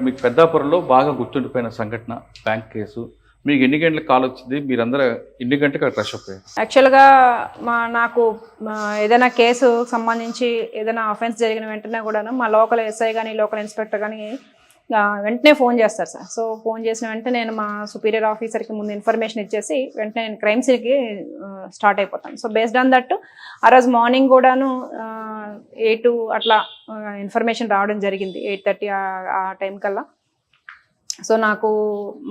మీకు పెద్దాపురంలో బాగా గుర్తుండిపోయిన సంఘటన బ్యాంక్ కేసు, మీకు ఎన్ని గంటలకు కాల్ వచ్చింది, మీరందరూ ఎన్ని గంటలకు రష్ అయిపోయారు? యాక్చువల్గా నాకు ఏదైనా కేసు సంబంధించి ఏదైనా అఫెన్స్ జరిగిన వెంటనే కూడాను మా లోకల్ ఎస్ఐ కానీ లోకల్ ఇన్స్పెక్టర్ కానీ వెంటనే ఫోన్ చేస్తారు సార్. సో ఫోన్ చేసిన వెంటనే నేను మా సుపీరియర్ ఆఫీసర్కి ముందు ఇన్ఫర్మేషన్ ఇచ్చేసి వెంటనే నేను క్రైమ్ సీన్కి స్టార్ట్ అయిపోతాను. సో బేస్డ్ ఆన్ దట్ ఆ రోజు మార్నింగ్ కూడాను 8 అట్లా ఇన్ఫర్మేషన్ రావడం జరిగింది, 8:30 ఆ టైం కల్లా. సో నాకు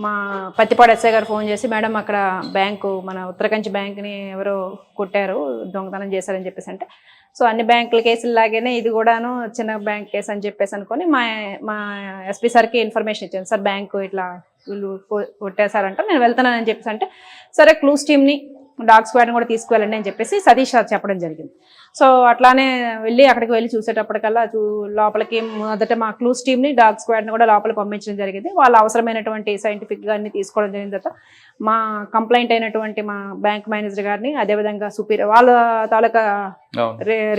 మా పత్తిపాడు ఎస్ఐ గారు ఫోన్ చేసి, మేడం అక్కడ బ్యాంకు మన ఉత్తరకంచి బ్యాంక్ని ఎవరో కొట్టారు, దొంగతనం చేశారని చెప్పేసి అంటే, సో అన్ని బ్యాంకుల కేసులు లాగానే ఇది కూడాను చిన్న బ్యాంక్ కేసు అని చెప్పేసి అనుకొని మా ఎస్పీ సార్కి ఇన్ఫర్మేషన్ ఇచ్చాను. సార్ బ్యాంకు ఇట్లా వీళ్ళు కొట్టేశారంట, నేను వెళ్తున్నానని చెప్పేసి అంటే, సరే క్లూస్ టీమ్ని డాగ్ స్క్వాడ్ని కూడా తీసుకువెళ్ళండి అని చెప్పేసి సతీష్ సార్ చెప్పడం జరిగింది. సో అట్లానే అక్కడికి వెళ్ళి చూసేటప్పటికల్లా లోపలికి మొదట మా క్లూస్ టీమ్ని డాగ్ స్క్వాడ్ని కూడా లోపలికి పంపించడం జరిగింది. వాళ్ళు అవసరమైనటువంటి సైంటిఫిక్గా అన్ని తీసుకోవడం జరిగిన తర్వాత మా కంప్లైంట్ అయినటువంటి మా బ్యాంక్ మేనేజర్ గారిని, అదేవిధంగా సుపీరియర్ వాళ్ళ తాలూకా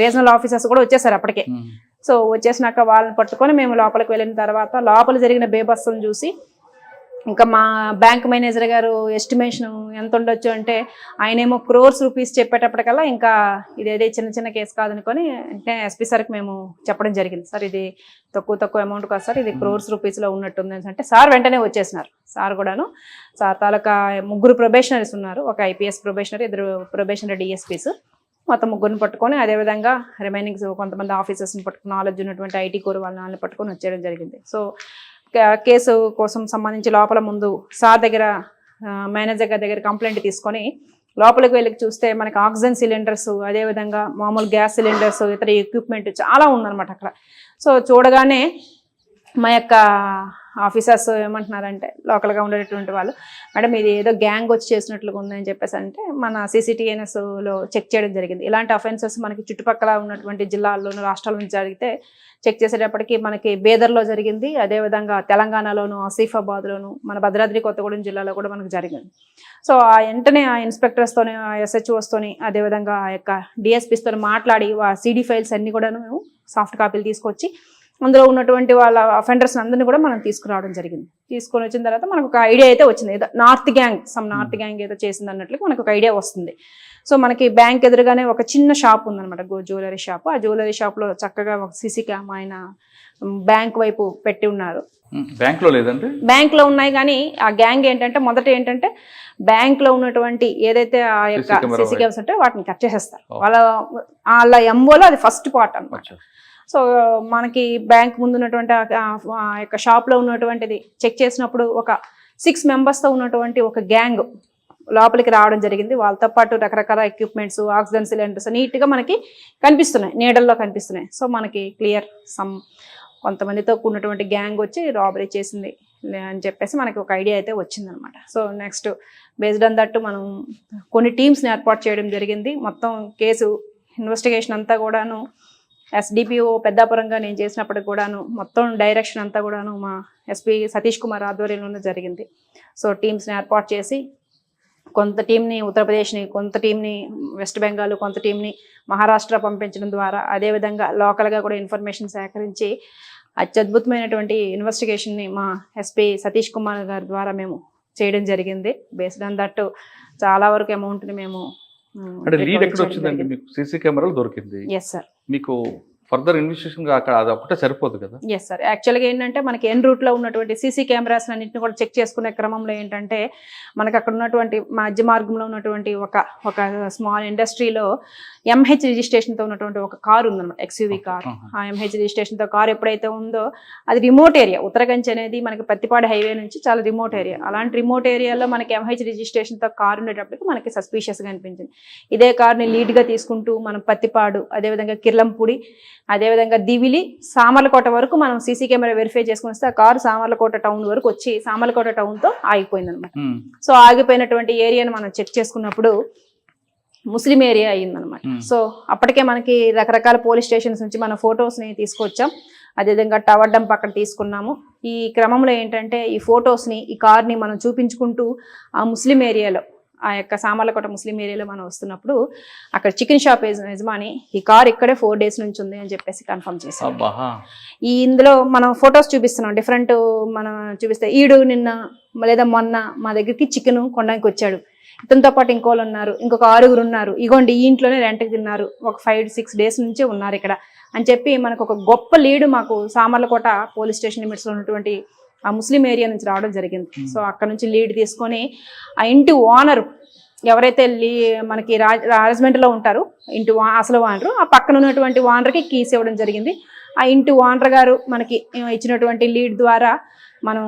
రీజనల్ ఆఫీసర్స్ కూడా వచ్చేసారు అప్పటికే. సో వచ్చేసినాక వాళ్ళని పట్టుకొని మేము లోపలికి వెళ్ళిన తర్వాత లోపల జరిగిన బేబస్సులను చూసి, ఇంకా మా బ్యాంక్ మేనేజర్ గారు ఎస్టిమేషన్ ఎంత ఉండొచ్చు అంటే ఆయనేమో crores రూపీస్ చెప్పేటప్పటికల్లా ఇంకా ఇదేదే చిన్న కేసు కాదనుకొని అంటే ఎస్పీ సార్కి మేము చెప్పడం జరిగింది. సార్ ఇది తక్కువ అమౌంట్ కాదు సార్, ఇది crores రూపీస్లో ఉన్నట్టుంది అంటే సార్ వెంటనే వచ్చేసినారు. సార్ కూడాను సార్ తాలూకా 3 ప్రొబేషనరీస్ ఉన్నారు, ఒక ఐపీఎస్ ప్రొబేషనరీ, 2 ప్రొబేషనరీ డిఎస్పీస్, మొత్తం 3 పట్టుకొని అదేవిధంగా రిమైనింగ్ కొంతమంది ఆఫీసర్స్ని పట్టుకుని నాలెడ్జ్ ఉన్నటువంటి ఐటీ కోర్ వాళ్ళని పట్టుకొని వచ్చేయడం జరిగింది. సో కేసు కోసం సంబంధించి లోపల ముందు సార్ దగ్గర మేనేజర్ గారి దగ్గర కంప్లైంట్ తీసుకొని లోపలికి వెళ్ళి చూస్తే మనకి ఆక్సిజన్ సిలిండర్స్, అదేవిధంగా మామూలు గ్యాస్ సిలిండర్స్, ఇతర ఎక్విప్మెంట్ చాలా ఉందన్నమాట అక్కడ. సో చూడగానే మా యొక్క ఆఫీసర్స్ ఏమంటున్నారంటే లోకల్గా ఉండేటటువంటి వాళ్ళు, మేడం ఇది ఏదో గ్యాంగ్ వచ్చి చేసినట్లుగా ఉందని చెప్పేసి అంటే మన CCTNSలో చెక్ చేయడం జరిగింది. ఇలాంటి అఫెన్సెస్ మనకి చుట్టుపక్కల ఉన్నటువంటి జిల్లాల్లోనూ రాష్ట్రాల నుంచి జరిగితే చెక్ చేసేటప్పటికి మనకి బేదర్లో జరిగింది, అదేవిధంగా తెలంగాణలోను, ఆసిఫాబాద్లోను, మన భద్రాద్రి కొత్తగూడెం జిల్లాలో కూడా మనకు జరిగింది. సో ఆ వెంటనే ఆ ఇన్స్పెక్టర్స్తోని, ఆ SHOస్తోని, అదేవిధంగా ఆ యొక్క DSPస్తోని మాట్లాడి ఆ CD ఫైల్స్ అన్నీ కూడా మేము సాఫ్ట్ కాపీలు తీసుకొచ్చి అందులో ఉన్నటువంటి వాళ్ళ అఫెండర్స్ అందరినీ కూడా మనం తీసుకురావడం జరిగింది. తీసుకొని వచ్చిన తర్వాత మనకు ఒక ఐడియా అయితే వచ్చింది, ఏదో నార్త్ గ్యాంగ్ ఏదో చేసింది అన్నట్లు మనకు ఒక ఐడియా వస్తుంది. సో మనకి బ్యాంక్ ఎదురుగానే ఒక చిన్న షాప్ ఉందన్నమాట, జ్యువెలరీ షాప్. ఆ జ్యువెలరీ షాప్లో చక్కగా ఒక CC క్యామ్ ఆయన బ్యాంక్ వైపు పెట్టి ఉన్నారు. బ్యాంక్లో లేదండి, బ్యాంక్లో ఉన్నాయి కానీ ఆ గ్యాంగ్ ఏంటంటే మొదట ఏంటంటే బ్యాంక్లో ఉన్నటువంటి ఏదైతే ఆ యొక్క CC క్యామ్స్ ఉంటే వాటిని కట్ చేసేస్తారు. వాళ్ళ MOలో అది ఫస్ట్ పార్ట్ అన్నమాట. సో మనకి బ్యాంక్ ముందు ఉన్నటువంటి ఆ యొక్క షాప్లో ఉన్నటువంటిది చెక్ చేసినప్పుడు ఒక 6 మెంబర్స్తో ఉన్నటువంటి ఒక గ్యాంగ్ లోపలికి రావడం జరిగింది. వాళ్ళతో పాటు రకరకాల ఎక్విప్మెంట్స్, ఆక్సిజన్ సిలిండర్స్ నీట్గా మనకి కనిపిస్తున్నాయి, నీడల్లో కనిపిస్తున్నాయి. సో మనకి క్లియర్ కొంతమందితో కూడినటువంటి గ్యాంగ్ వచ్చి రాబరీ చేసింది అని చెప్పేసి మనకి ఒక ఐడియా అయితే వచ్చిందనమాట. So next based on that మనం కొన్ని టీమ్స్ని ఏర్పాటు చేయడం జరిగింది. మొత్తం కేసు ఇన్వెస్టిగేషన్ అంతా కూడాను SDPO పెద్దాపురంగా నేను చేసినప్పటికి కూడాను మొత్తం డైరెక్షన్ అంతా కూడాను మా SP సతీష్ కుమార్ ఆధ్వర్యంలోనే జరిగింది. సో టీమ్స్ని ఏర్పాటు చేసి కొంత టీంని ఉత్తరప్రదేశ్ని, కొంత టీంని వెస్ట్ బెంగాల్, కొంత టీంని మహారాష్ట్ర పంపించడం ద్వారా, అదేవిధంగా లోకల్గా కూడా ఇన్ఫర్మేషన్ సేకరించి అత్యద్భుతమైనటువంటి ఇన్వెస్టిగేషన్ని మా SP సతీష్ కుమార్ గారి ద్వారా మేము చేయడం జరిగింది. బేస్డ్ ఆన్ దట్ చాలా వరకు అమౌంట్ని మేము CC కెమెరాలు దొరికింది. Yes sir. మీకు ఫర్దర్ ఇన్వెస్టిగేషన్ అక్కడ అది ఒకటే సరిపోదు కదా? Yes sir. యాక్చువల్గా ఏంటంటే మనకి ఎన్ రూట్లో ఉన్నటువంటి CC కెమెరాస్ అన్నింటిని కూడా చెక్ చేసుకునే క్రమంలో ఏంటంటే మనకి అక్కడ ఉన్నటువంటి మధ్య మార్గంలో ఉన్నటువంటి ఒక స్మాల్ ఇండస్ట్రీలో MH రిజిస్ట్రేషన్తో ఉన్నటువంటి ఒక కారు ఉందన్నమాట, XUV కార్. ఆ MH రిజిస్ట్రేషన్తో కారు ఎప్పుడైతే ఉందో అది రిమోట్ ఏరియా. ఉత్తరకంచి అనేది మనకి పత్తిపాడు హైవే నుంచి చాలా రిమోట్ ఏరియా. అలాంటి రిమోట్ ఏరియాలో మనకి MH రిజిస్ట్రేషన్తో కారు ఉండేటప్పటికి మనకి సస్పీషియస్గా అనిపించింది. ఇదే కార్ని లీడ్గా తీసుకుంటూ మనం పత్తిపాడు, అదేవిధంగా కిర్లంపూడి, అదేవిధంగా దివిలి, సామర్లకోట వరకు మనం CC కెమెరా వెరిఫై చేసుకుని వస్తే ఆ కారు సామర్లకోట టౌన్ వరకు వచ్చి సామర్లకోట టౌన్తో ఆగిపోయింది అనమాట. సో ఆగిపోయినటువంటి ఏరియాను మనం చెక్ చేసుకున్నప్పుడు ముస్లిం ఏరియా అయ్యిందనమాట. సో అప్పటికే మనకి రకరకాల పోలీస్ స్టేషన్స్ నుంచి మన ఫొటోస్ని తీసుకొచ్చాం, అదేవిధంగా టవర్ డంప్ అక్కడ తీసుకున్నాము. ఈ క్రమంలో ఏంటంటే ఈ ఫొటోస్ని, ఈ కార్ని మనం చూపించుకుంటూ ఆ ముస్లిం ఏరియాలో ఆ యొక్క సామర్లకోట ముస్లిం ఏరియాలో మనం వస్తున్నప్పుడు అక్కడ చికెన్ షాప్ యజమాని ఈ కార్ ఇక్కడే 4 days నుంచి ఉంది అని చెప్పేసి కన్ఫర్మ్ చేశాం. ఈ ఇందులో మనం ఫొటోస్ చూపిస్తున్నాం, డిఫరెంట్ మనం చూపిస్తే ఈడు నిన్న లేదా మొన్న మా దగ్గరికి చికెన్ కొనడానికి వచ్చాడు, ఇతనితో పాటు ఇంకోళ్ళు ఉన్నారు, ఇంకొక 6 ఉన్నారు, ఇగోండి ఈ ఇంట్లోనే రెంట్కి తిన్నారు, ఒక 5-6 days నుంచే ఉన్నారు ఇక్కడ అని చెప్పి మనకు ఒక గొప్ప లీడ్ మాకు సామర్లకోట పోలీస్ స్టేషన్ లిమిట్స్లో ఉన్నటువంటి ఆ ముస్లిం ఏరియా నుంచి రావడం జరిగింది. సో అక్కడ నుంచి లీడ్ తీసుకొని ఆ ఇంటి ఓనర్ ఎవరైతే మనకి రాజమండ్రిలో ఉంటారు ఇంటి అసలు ఓనరు, ఆ పక్కన ఉన్నటువంటి ఓనర్కి కీస్ ఇవ్వడం జరిగింది. ఆ ఇంటి ఓనర్ గారు మనకి ఇచ్చినటువంటి లీడ్ ద్వారా మనం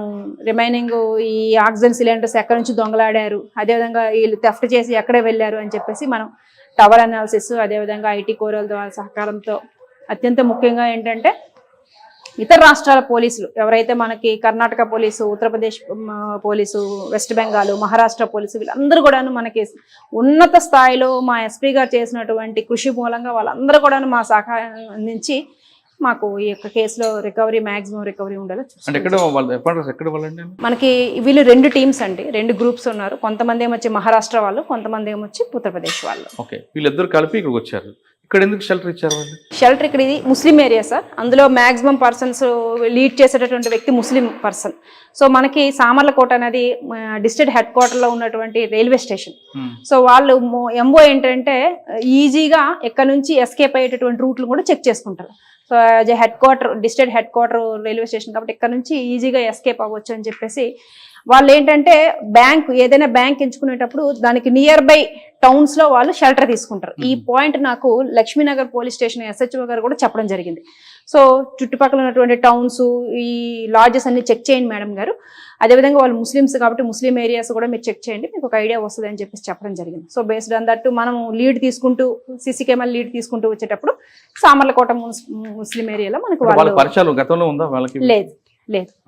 రిమైనింగ్ ఈ ఆక్సిజన్ సిలిండర్స్ ఎక్కడి నుంచి దొంగలాడారు, అదేవిధంగా వీళ్ళు థెఫ్ట్ చేసి ఎక్కడే వెళ్ళారు అని చెప్పేసి మనం టవర్ అనాలిసిస్, అదేవిధంగా ఐటీ కోరల ద్వారా సహకారంతో అత్యంత ముఖ్యంగా ఏంటంటే ఇతర రాష్ట్రాల పోలీసులు ఎవరైతే మనకి Karnataka police, Uttar Pradesh police, west Bengal, Maharashtra police వీళ్ళందరూ కూడాను మనకి ఉన్నత స్థాయిలో మా ఎస్పీ గారు చేసినటువంటి కృషి మూలంగా వాళ్ళందరూ కూడాను మా సహకారం అందించి మాకు ఈ యొక్క కేసులో మ్యాక్సిమం రికవరీ ఉండేలా చూస్తాం. మనకి వీళ్ళు 2 teams అండి, 2 groups ఉన్నారు. కొంతమంది ఏమొచ్చి మహారాష్ట్ర వాళ్ళు, కొంతమంది ఏమొచ్చి ఉత్తరప్రదేశ్ వాళ్ళు. ఓకే, వీళ్ళిద్దరు కలిపి ఇక్కడికి వచ్చారు. ఇక్కడ ఎందుకు షెల్టర్ ఇచ్చారు వాళ్ళు? షెల్టర్ ఇక్కడ ఇది ముస్లిం ఏరియా సార్, అందులో మ్యాక్సిమం పర్సన్స్ లీడ్ చేసేటటువంటి వ్యక్తి ముస్లిం పర్సన్. సో మనకి సామర్లకోట అనేది డిస్ట్రిక్ట్ హెడ్ క్వార్టర్లో ఉన్నటువంటి రైల్వే స్టేషన్. సో వాళ్ళు ఎంఓ ఏంటంటే ఈజీగా ఎక్కడ నుంచి ఎస్కేప్ అయ్యేటటువంటి రూట్లు కూడా చెక్ చేసుకుంటారు. So as district head quarter railway station కాబట్టి ఇక్కడ నుంచి ఈజీగా ఎస్కేప్ అవ్వచ్చు అని చెప్పేసి వాళ్ళు ఏంటంటే ఏదైనా బ్యాంక్ ఎంచుకునేటప్పుడు దానికి నియర్ బై టౌన్స్ లో వాళ్ళు షెల్టర్ తీసుకుంటారు. ఈ పాయింట్ నాకు లక్ష్మీనగర్ పోలీస్ స్టేషన్ SHO గారు కూడా చెప్పడం జరిగింది. సో చుట్టుపక్కల ఉన్నటువంటి టౌన్స్, ఈ లాడ్జెస్ అన్ని చెక్ చేయండి మేడం గారు, అదేవిధంగా వాళ్ళు ముస్లిమ్స్ కాబట్టి ముస్లిం ఏరియాస్ కూడా మీరు చెక్ చేయండి, మీకు ఒక ఐడియా వస్తుంది అని చెప్పేసి చెప్పడం జరిగింది. సో బేస్డ్ ఆన్ దట్ మనం లీడ్ తీసుకుంటూ సీసీ కెమెరా లీడ్ తీసుకుంటూ వచ్చేటప్పుడు సామర్లకోట ముస్లిం ఏరియాలో మనకు పరిచయాలు గతంలో ఉందా వాళ్ళకి? లేదు.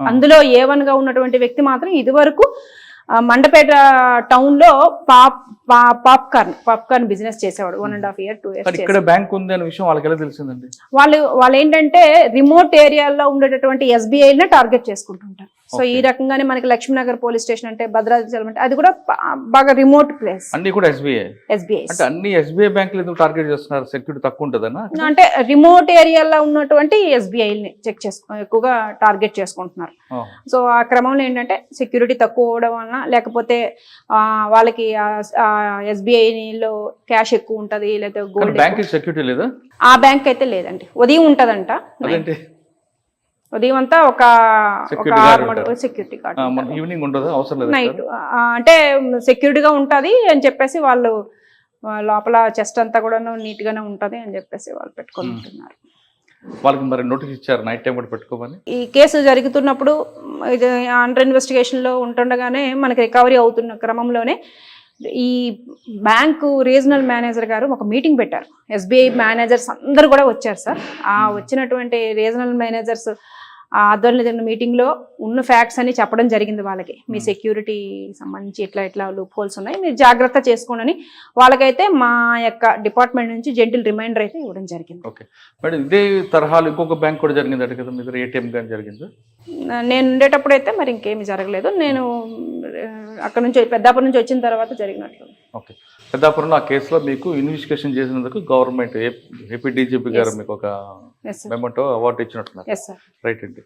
అందులో A1 గా ఉన్నటువంటి వ్యక్తి మాత్రం ఇదివరకు మండపేట టౌన్ లో పాప్కార్న్ బిజినెస్ చేసేవాడు 1.5 year 2 years. ఇక్కడ బ్యాంక్ ఉంది అనే విషయం వాళ్ళకి ఎలా తెలిసిందండి? వాళ్ళు ఏంటంటే రిమోట్ ఏరియాలో ఉండేటటువంటి SBI ని టార్గెట్ చేసుకుంటుంటారు. సో ఈ రకంగానే మనకి లక్ష్మీనగర్ పోలీస్ స్టేషన్ అంటే భద్రాచలం అంటే అది కూడా బాగా రిమోట్ ప్లేస్. అన్ని కూడా SBI అంటే అన్ని SBI బ్యాంకులు ఎందుకు టార్గెట్ చేస్తున్నారు? సెక్యూరిటీ తక్కువ ఉంటుందన్నా? అంటే రిమోట్ ఏరియాలో ఉన్నటువంటి SBI ని ఎక్కువగా టార్గెట్ చేసుకుంటున్నారు. సో ఆ క్రమంలో ఏంటంటే సెక్యూరిటీ తక్కువ అవడం వలన, లేకపోతే వాళ్ళకి SBI లో క్యాష్ ఎక్కువ ఉంటది, లేదా గోల్డ్. బ్యాంక్ సెక్యూరిటీ లేదా? ఆ బ్యాంక్ అయితే లేదండి, ఉదయం ఉంటదంట, ఉదయం అంతా ఒక సెక్యూరిటీ గార్డ్, ఈవినింగ్ ఉండదు, అవసరం లేదు, నైట్ అంటే సెక్యూరిటీగా ఉంటది అని చెప్పేసి వాళ్ళు లోపల చెస్ట్ అంతా కూడా నీట్ గానే ఉంటది అని చెప్పేసి వాళ్ళు పెట్టుకొని ఉంటున్నారు. వాళ్ళకి మరి నోటీస్ ఇచ్చారు నైట్ టైం కూడా పెట్టుకోమని? ఈ కేసు జరుగుతున్నప్పుడు ఇది అండర్ ఇన్వెస్టిగేషన్ లో ఉంటుండగానే మనకి రికవరీ అవుతున్న క్రమంలోనే ఈ బ్యాంకు రీజనల్ మేనేజర్ గారు ఒక మీటింగ్ పెట్టారు. SBI మేనేజర్స్ అందరూ కూడా వచ్చారు సార్. ఆ వచ్చినటువంటి రీజనల్ మేనేజర్స్ ఆ ఆధ్వర్యంలో జరిగిన మీటింగ్లో ఉన్న ఫ్యాక్ట్స్ అన్ని చెప్పడం జరిగింది వాళ్ళకి. మీ సెక్యూరిటీ సంబంధించి ఇట్లా లూప్ హోల్స్ ఉన్నాయి, మీరు జాగ్రత్త చేసుకోండి. వాళ్ళకైతే మా యొక్క డిపార్ట్మెంట్ నుంచి జెంటిల్ రిమైండర్ అయితే ఇవ్వడం జరిగింది. ఓకే మేడం, ఇదే తరహాలో ఇంకొక బ్యాంక్ కూడా జరిగింది కదా మీ దగ్గర? ATM కానీ జరిగింది? నేను ఉండేటప్పుడు అయితే మరి ఇంకేమీ జరగలేదు. నేను అక్కడ నుంచి పెద్దాపురం నుంచి వచ్చిన తర్వాత జరిగినట్లు. ఓకే, పెద్దాపురంలో ఆ కేసులో మీకు ఇన్వెస్టిగేషన్ చేసినందుకు గవర్నమెంట్ ఏపీ DGP గారు మీకు ఒక మెమోటో అవార్డు ఇచ్చినట్టున్నారు, రైట్ అండి?